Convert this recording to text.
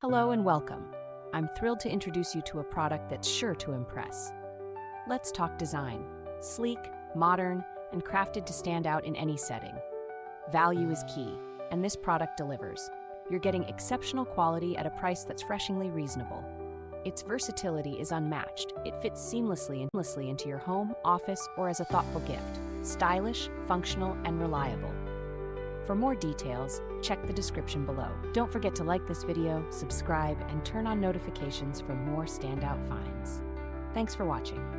Hello and welcome. I'm thrilled to introduce you to a product that's sure to impress. Let's talk design. Sleek, modern, and crafted to stand out in any setting. Value is key, and this product delivers. You're getting exceptional quality at a price that's refreshingly reasonable. Its versatility is unmatched. It fits seamlessly into your home, office, or as a thoughtful gift. Stylish, functional, and reliable. For more details, check the description below. Don't forget to like this video, subscribe, and turn on notifications for more standout finds. Thanks for watching.